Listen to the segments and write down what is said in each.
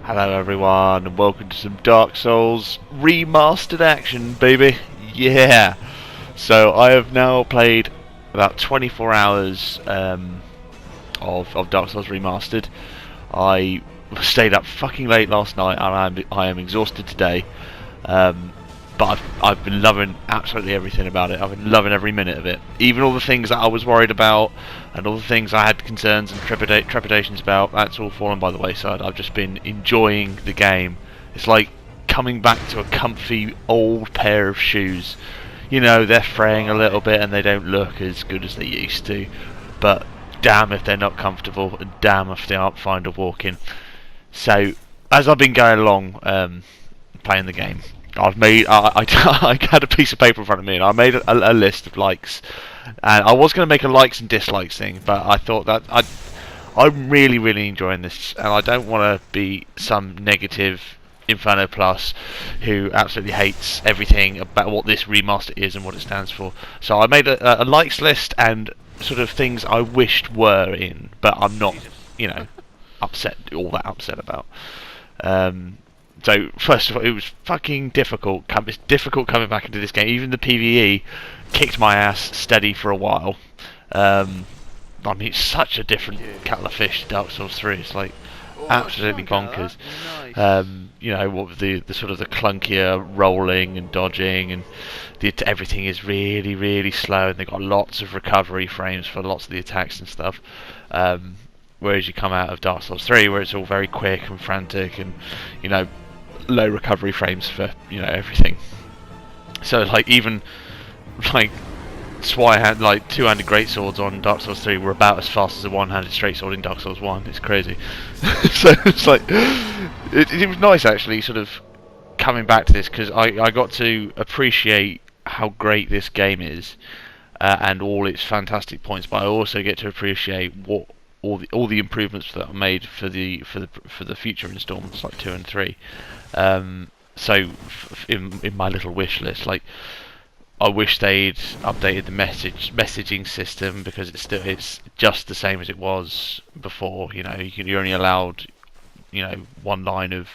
Hello everyone and welcome to some Dark Souls Remastered action, baby. Yeah! So I have now played about 24 hours of Dark Souls Remastered. I stayed up fucking late last night and I am exhausted today. Um, but I've been loving absolutely everything about it. I've been loving every minute of it. Even all the things that I was worried about and all the things I had concerns and trepidations about, that's all fallen by the wayside. I've just been enjoying the game. It's like coming back to a comfy old pair of shoes. You know, they're fraying a little bit and they don't look as good as they used to. But damn if they're not comfortable and damn if they aren't fine to walk in. So, as I've been going along playing the game, I've made I had a piece of paper in front of me and I made a list of likes, and I was going to make a likes and dislikes thing, but I thought that I'm really enjoying this, and I don't want to be some negative Inferno Plus who absolutely hates everything about what this remaster is and what it stands for. So I made a likes list and sort of things I wished were in, but I'm not, you know, all that upset about. So first of all, it was fucking difficult. It's difficult coming back into this game. Even the PvE kicked my ass steady for a while. I mean, it's such a different kettle of fish to Dark Souls 3. It's like absolutely bonkers. You know, what the sort of the clunkier rolling and dodging, and everything is really slow, and they've got lots of recovery frames for lots of the attacks and stuff. Whereas you come out of Dark Souls 3, where it's all very quick and frantic, and you know, low recovery frames for everything. So like even like two-handed greatswords on Dark Souls 3 were about as fast as a one-handed straight sword in Dark Souls 1. It's crazy. So it's like it was nice actually, sort of coming back to this, because I got to appreciate how great this game is and all its fantastic points, but I also get to appreciate what all the improvements that are made for the future installments like 2 and 3. So in my little wish list, like, I wish they'd updated the messaging system, because it's just the same as it was before. You know, you're only allowed one line of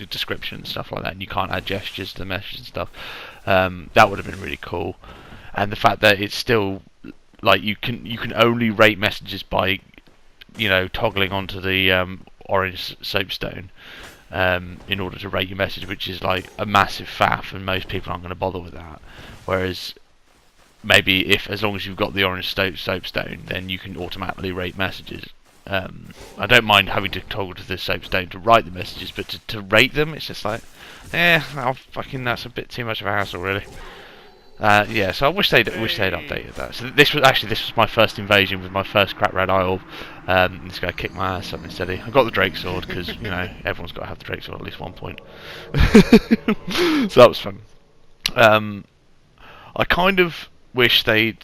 description and stuff like that, and you can't add gestures to the message and stuff. That would have been really cool. And the fact that it's still like you can only rate messages by toggling onto the orange soapstone in order to rate your message, which is like a massive faff, and most people aren't going to bother with that. Whereas maybe as long as you've got the orange soapstone, then you can automatically rate messages. I don't mind having to toggle to the soapstone to write the messages, but to rate them, it's just like, that's a bit too much of a hassle, really. Yeah, so I wish they'd updated that. So this was my first invasion with my first crack red isle. This guy kicked my ass up instead. I got the Drake sword because everyone's got to have the Drake sword at least one point. So that was fun. I kind of wish I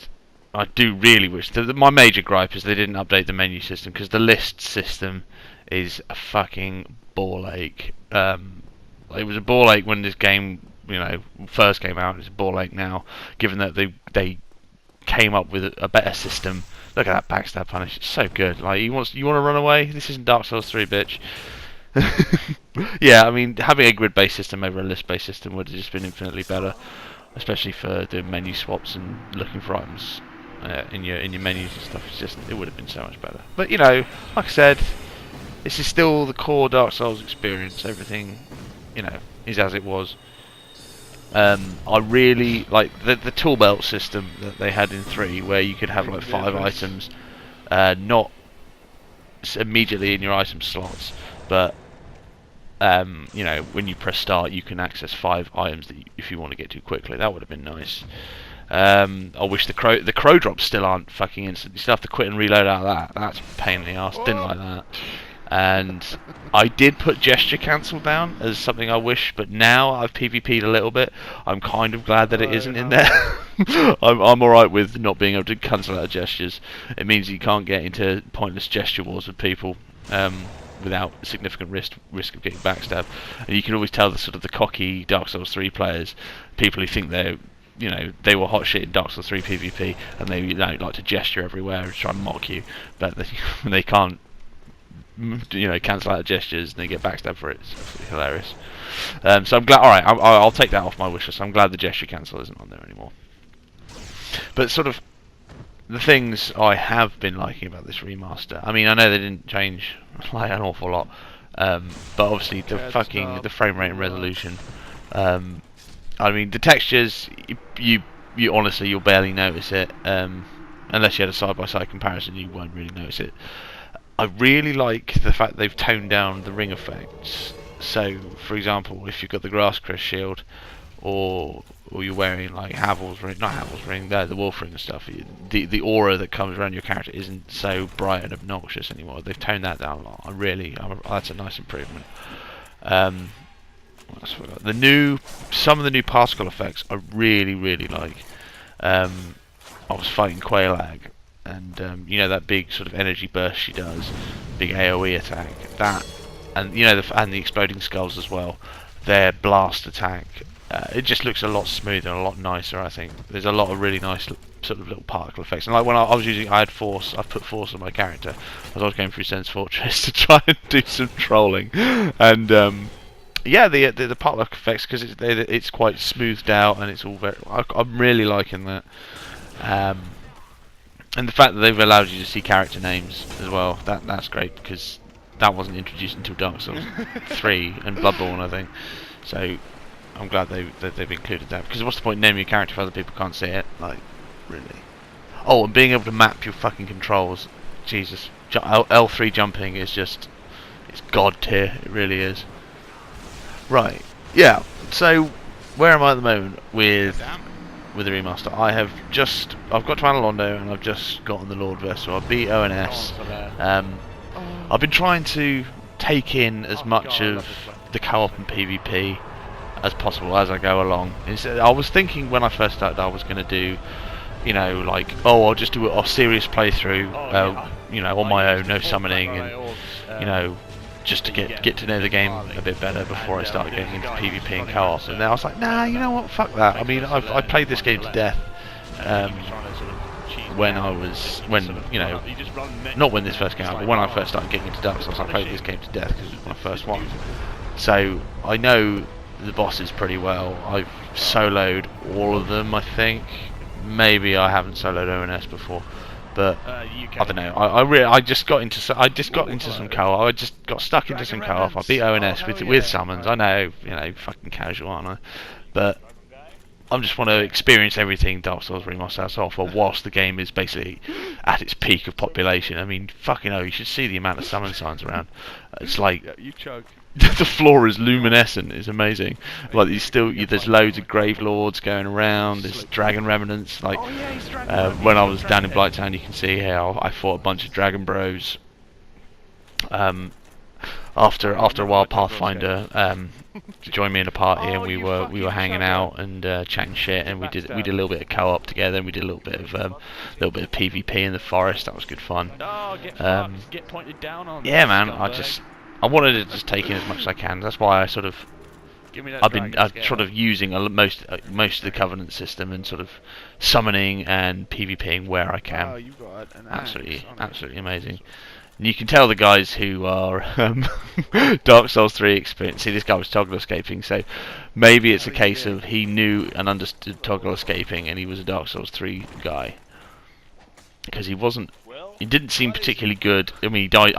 do really wish. My major gripe is they didn't update the menu system, because the list system is a fucking ball ache. It was a ball ache when this game first came out. It's a ball ache now, given that they came up with a better system. Look at that backstab punish, it's so good. Like, you want to run away? This isn't Dark Souls 3, bitch. Yeah, I mean, having a grid-based system over a list-based system would have just been infinitely better, especially for the menu swaps and looking for items in your menus and stuff. It would have been so much better. But like I said, this is still the core Dark Souls experience. Everything is as it was. I really like the tool belt system that they had in 3, where you could have like 5 items, not immediately in your item slots, but when you press start, you can access 5 items if you want to get to quickly. That would have been nice. I wish the crow drops still aren't fucking instant. You still have to quit and reload out of that. That's a pain in the arse. Didn't like that. And I did put gesture cancel down as something I wish, but now I've PvP'd a little bit. I'm kind of glad that it isn't in there. I'm alright with not being able to cancel out gestures. It means you can't get into pointless gesture wars with people without significant risk of getting backstabbed. And you can always tell the cocky Dark Souls 3 players, people who think they were hot shit in Dark Souls 3 PvP, and they like to gesture everywhere and try and mock you, but they can't you know, cancel out the gestures and they get backstabbed for it. It's absolutely hilarious. So I'm glad. All right, I'll take that off my wish list. I'm glad the gesture cancel isn't on there anymore. But sort of the things I have been liking about this remaster. I mean, I know they didn't change like an awful lot, but obviously the frame rate and resolution. I mean, the textures, you honestly, you'll barely notice it. Unless you had a side-by-side comparison, you won't really notice it. I really like the fact they've toned down the ring effects. So, for example, if you've got the Grass Crest shield, or you're wearing like Havel's ring, not Havel's ring, the Wolf ring and stuff, the aura that comes around your character isn't so bright and obnoxious anymore. They've toned that down a lot. That's a nice improvement. Some of the new particle effects I really like. I was fighting Quailag, and you know that big sort of energy burst she does, big AOE attack. That, and you know the exploding skulls as well. Their blast attack. It just looks a lot smoother and a lot nicer. I think there's a lot of really nice sort of little particle effects. And like when I was using, I put force on my character as I was going through Sense Fortress to try and do some trolling, and yeah, the particle effects, because it's quite smoothed out and it's all very. I'm really liking that. And the fact that they've allowed you to see character names as well, that's great, because that wasn't introduced until Dark Souls 3 and Bloodborne, I think. So I'm glad they've included that, because what's the point in naming your character if other people can't see it? Like, really? Oh, and being able to map your fucking controls. Jesus. L3 jumping is just, it's god tier, it really is. Right, yeah, so where am I at the moment with the remaster? I've got to Analondo and I've just gotten the Lord Verse, so I beat ONS. I've been trying to take in as much of the co-op and PvP as possible as I go along. I was thinking when I first started I was going to do, you know, like, I'll just do a serious playthrough, you know, on my own, no summoning, and, you know, just to get to know the game a bit better before I start getting into PvP and co-op. And then I was like, nah, you know what, fuck that. I mean, I played this game to death when you know, not when this first came out, but when I first started getting into Dark Souls, I played this game to death because it was my first one. So I know the bosses pretty well. I've soloed all of them, I think. Maybe I haven't soloed ONS before, but I don't know. I just got into some co-op. I just got stuck into some co-op. I beat ONS with summons. I know, you know, fucking casual, aren't I? But I just want to experience everything Dark Souls Remastered has to offer whilst the game is basically at its peak of population. I mean, fucking hell, you should see the amount of summon signs around. It's like the floor is luminescent. It's amazing. Like there's loads of grave lords going around. There's dragon remnants. Like when I was down in Blighttown, you can see here I fought a bunch of dragon bros. After a while, Pathfinder joined me in a party, and we were hanging out and chatting shit, and we did a little bit of co-op together, and we did a little bit of PvP in the forest. That was good fun. Get pointed down on. Yeah, man. I wanted to just take in as much as I can. That's why I've been sort of using most of the Covenant system and sort of summoning and PvPing where I can. Absolutely amazing. And you can tell the guys who are Dark Souls 3 experienced. See, this guy was toggle escaping, so maybe it's a case of he knew and understood toggle escaping, and he was a Dark Souls 3 guy, because he didn't seem particularly good. I mean, he died.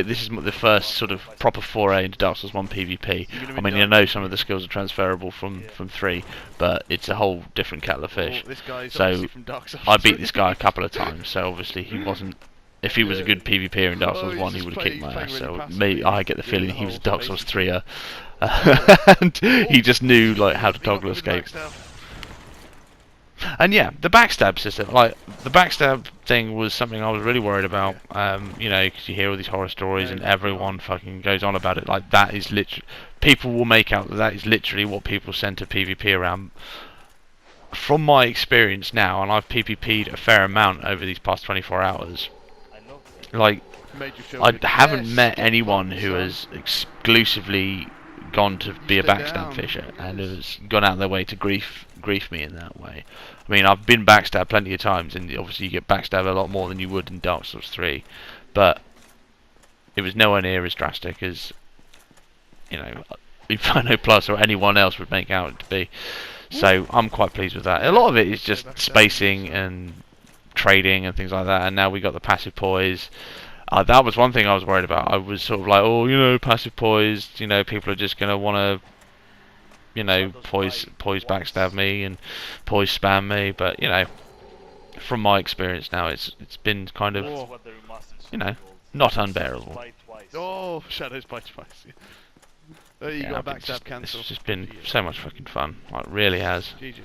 This is the first sort of proper foray into Dark Souls 1 PvP. I mean, I know some of the skills are transferable from 3, but it's a whole different kettle of fish. So I beat this guy a couple of times. So obviously he wasn't. If he was a good PvPer in Dark Souls 1, he would have kicked my ass. So maybe I get the feeling he was a Dark Souls 3er, and he just knew like how to toggle escape. And yeah, the backstab system, like the backstab thing, was something I was really worried about. You know, because you hear all these horror stories and everyone fucking goes on about it. Like that is literally, people will make out that is literally what people send to PvP around. From my experience now, and I've PvP'd a fair amount over these past 24 hours. Like, I haven't met anyone who has exclusively gone to be a backstab fisher and has gone out of their way to grief me in that way. I mean, I've been backstabbed plenty of times, and obviously you get backstabbed a lot more than you would in Dark Souls 3. But it was nowhere near as drastic as, you know, Inferno Plus or anyone else would make out to be. So I'm quite pleased with that. A lot of it is just spacing and trading and things like that, and now we got the passive poise. That was one thing I was worried about. I was sort of like, oh, you know, passive poise, you know, people are just going to want to, you know, poise backstab me and poise spam me, but, you know, from my experience now, it's been kind of, you know, not unbearable. Oh, shadows by twice. There you go, backstab cancel. It's just been so much fucking fun. Like, it really has. GG.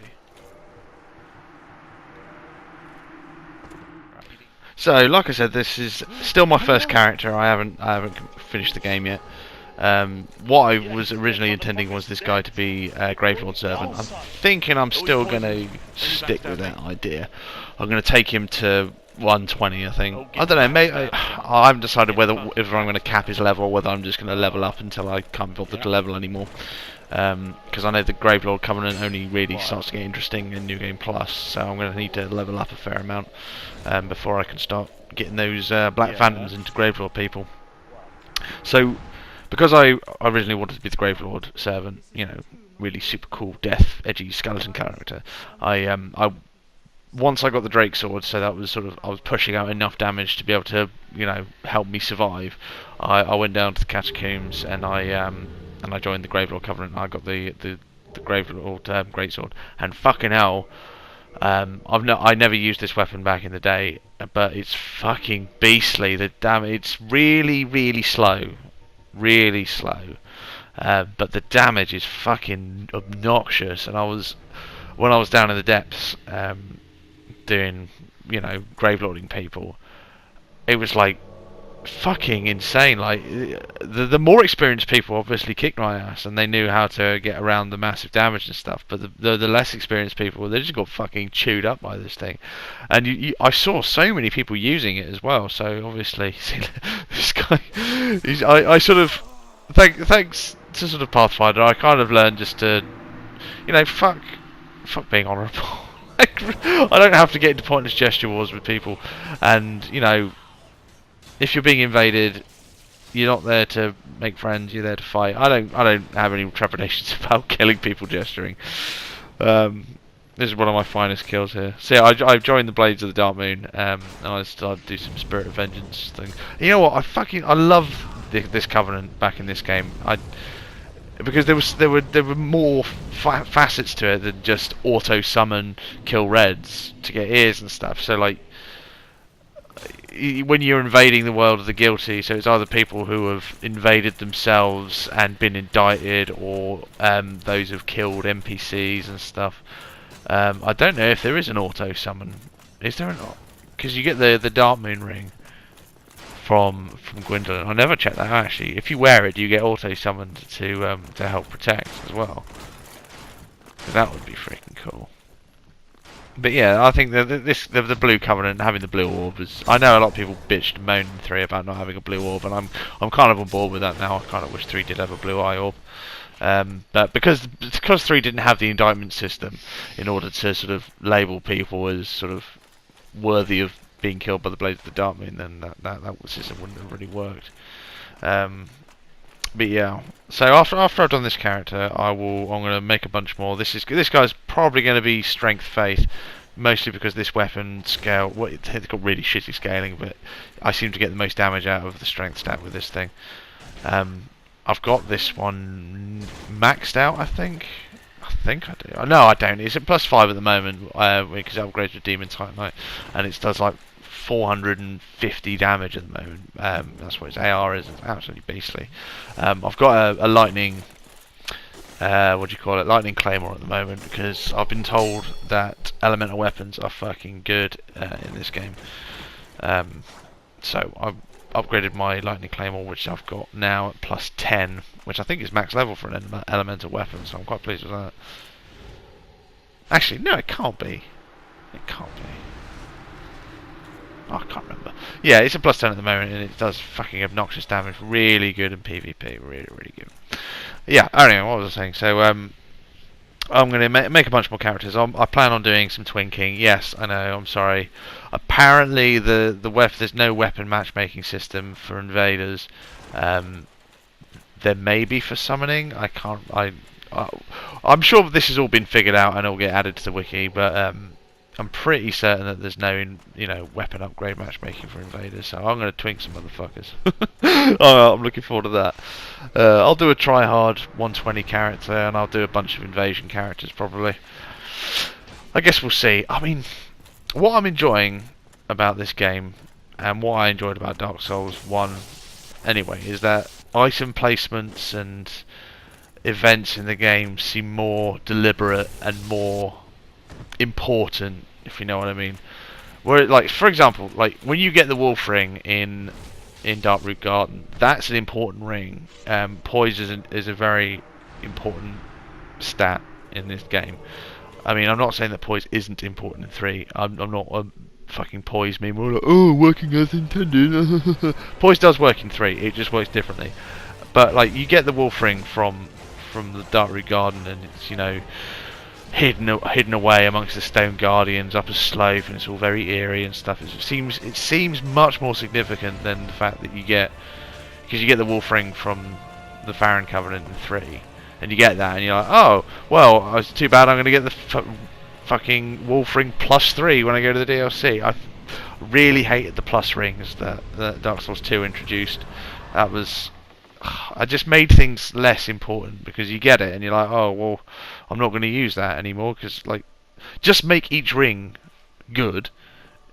So, like I said, this is still my first character. I haven't finished the game yet. What I was originally intending was this guy to be a Gravelord servant. I'm thinking I'm still going to stick with that idea. I'm going to take him to 120, I think. I don't know, maybe I haven't decided whether I'm going to cap his level or whether I'm just going to level up until I can't be bothered to level anymore. Because I know the Gravelord Covenant only really starts to get interesting in New Game Plus, so I'm going to need to level up a fair amount before I can start getting those Black Phantoms into Gravelord people. So, because I originally wanted to be the Gravelord servant, you know, really super cool, death, edgy skeleton character, I once I got the Drake Sword, so that was sort of, I was pushing out enough damage to be able to, you know, help me survive. I went down to the catacombs and I joined the Gravelord Covenant. I got the Gravelord Greatsword, and fucking hell, I never used this weapon back in the day, but it's fucking beastly. The damage, it's really slow, but the damage is fucking obnoxious. And when I was down in the depths, doing, you know, gravelording people, it was like fucking insane. Like, the more experienced people obviously kicked my ass and they knew how to get around the massive damage and stuff, but the less experienced people, they just got fucking chewed up by this thing. And I saw so many people using it as well, so obviously this guy, I sort of thanks to sort of Pathfinder, I kind of learned just to, you know, fuck being honourable. I don't have to get into pointless gesture wars with people, and, you know, if you're being invaded, you're not there to make friends, you're there to fight. I don't have any trepidations about killing people gesturing. This is one of my finest kills here. So yeah, I've joined the Blades of the Dark Moon, and I started to do some Spirit of Vengeance thing. You know what? I love this Covenant back in this game. Because there were more facets to it than just auto summon, kill reds to get ears and stuff. So like, when you're invading the world of the guilty, so it's either people who have invaded themselves and been indicted, or those who've killed NPCs and stuff. I don't know if there is an auto summon. Is there not? Because you get the Dark Moon ring from Gwendolyn. I never checked that out, actually. If you wear it, you get auto summoned to help protect as well. So that would be freaking cool. But yeah, I think the Blue Covenant, having the blue orb, is. I know a lot of people bitched and moaned in 3 about not having a blue orb, and I'm kind of on board with that now. I kind of wish 3 did have a blue eye orb. But because 3 didn't have the indictment system in order to sort of label people as sort of worthy of being killed by the Blades of the Dark Moon, then that system wouldn't have really worked. But yeah, so after I've done this character, I'm going to make a bunch more. This guy's probably going to be Strength Faith, mostly because this weapon scale. Well, it's got really shitty scaling, but I seem to get the most damage out of the Strength stat with this thing. I've got this one maxed out, I think. I do. No, I don't. It's at +5 at the moment because I upgraded to Demon Titanite, and it does like 450 damage at the moment. That's what its AR is. It's absolutely beastly. I've got a lightning. What do you call it? Lightning Claymore at the moment, because I've been told that elemental weapons are fucking good in this game. So I've upgraded my Lightning Claymore, which I've got now at +10, which I think is max level for an elemental weapon, so I'm quite pleased with that. Actually, no, it can't be. It can't be. Oh, I can't remember. Yeah, it's a +10 at the moment, and it does fucking obnoxious damage. Really good in PvP. Really good. Yeah, anyway, what was I saying? So, I'm going to make a bunch more characters. I plan on doing some twinking. Yes, I know. I'm sorry. Apparently, there's no weapon matchmaking system for invaders. There may be for summoning. I can't. I'm sure this has all been figured out and it'll get added to the wiki, but I'm pretty certain that there's no, weapon upgrade matchmaking for invaders. So I'm going to twink some motherfuckers. I'm looking forward to that. I'll do a try-hard 120 character, and I'll do a bunch of invasion characters probably. I guess we'll see. I mean, what I'm enjoying about this game, and what I enjoyed about Dark Souls 1 anyway, is that item placements and events in the game seem more deliberate and more important, if you know what I mean. Where, like, for example, like when you get the wolf ring in Darkroot Garden, that's an important ring. Poise is a very important stat in this game. I mean, I'm not saying that poise isn't important in 3. I'm not a fucking poise meme. We're like, oh, working as intended. Poise does work in 3. It just works differently. But like, you get the wolf ring from the Darkroot Garden, and it's, hidden away amongst the stone guardians up a slope, and it's all very eerie and stuff. It seems much more significant than the fact that you get the wolf ring from the Farron Covenant in 3, and you get that, and you're like, oh well, it's too bad I'm going to get the fucking wolf ring +3 when I go to the DLC. I really hated the plus rings that Dark Souls 2 introduced. That was, I just made things less important because you get it and you're like, oh well, I'm not going to use that anymore, because like, just make each ring good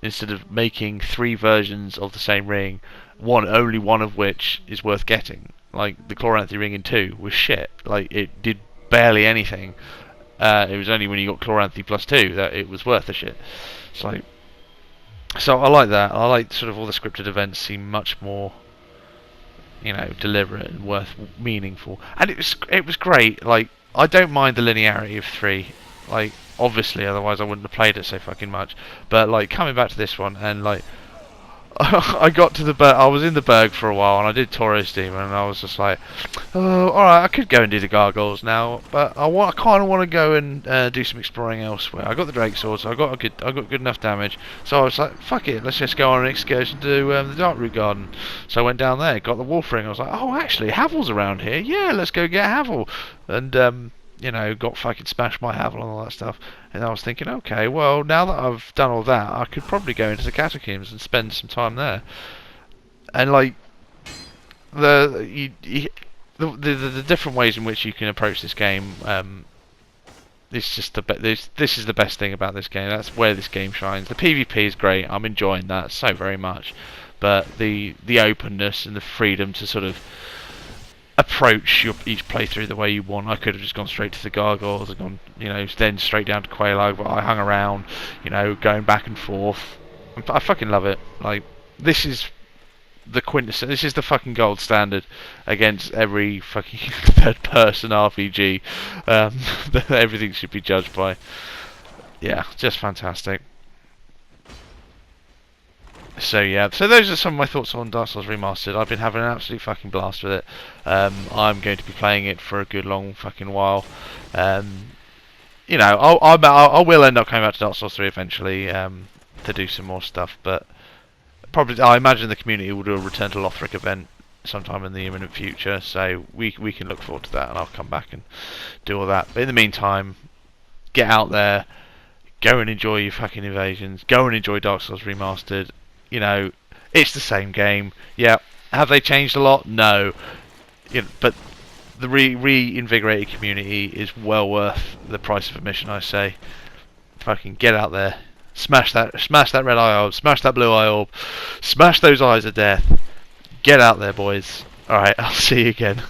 instead of making 3 versions of the same ring, only one of which is worth getting. Like the Chloranthy ring in 2 was shit. Like, it did barely anything. It was only when you got Chloranthy +2 that it was worth the shit. So I like that. I like sort of all the scripted events seem much more, deliberate and meaningful. And it was great. Like, I don't mind the linearity of 3. Like, obviously, otherwise I wouldn't have played it so fucking much. But like, coming back to this one, and like, I got to I was in the Berg for a while, and I did Tauros Demon, and I was just like, oh, alright, I could go and do the gargoyles now, but I kind of want to go and do some exploring elsewhere. I got the Drake Sword, so I got good enough damage, so I was like, fuck it, let's just go on an excursion to the Darkroot Garden. So I went down there, got the Wolf Ring, I was like, oh, actually, Havel's around here, yeah, let's go get Havel. And got fucking smashed my Havel and all that stuff. And I was thinking, okay, well, now that I've done all that, I could probably go into the catacombs and spend some time there. And like, the different ways in which you can approach this game, it's just this is the best thing about this game. That's where this game shines. The PvP is great. I'm enjoying that so very much. But the openness and the freedom to sort of approach each playthrough the way you want. I could have just gone straight to the gargoyles and gone, then straight down to Quelaag, but I hung around, going back and forth. I fucking love it. Like, this is the quintessence. This is the fucking gold standard against every fucking third-person RPG that everything should be judged by. Yeah, just fantastic. So yeah, so those are some of my thoughts on Dark Souls Remastered. I've been having an absolute fucking blast with it. I'm going to be playing it for a good long fucking while. I will end up coming back to Dark Souls 3 eventually to do some more stuff, but probably I imagine the community will do a Return to Lothric event sometime in the imminent future, so we can look forward to that, and I'll come back and do all that. But in the meantime, get out there, go and enjoy your fucking invasions, go and enjoy Dark Souls Remastered. It's the same game. Yeah, have they changed a lot? No. But the reinvigorated community is well worth the price of admission, I say. Fucking get out there, smash that red eye orb, smash that blue eye orb, smash those eyes of death. Get out there, boys. Alright, I'll see you again.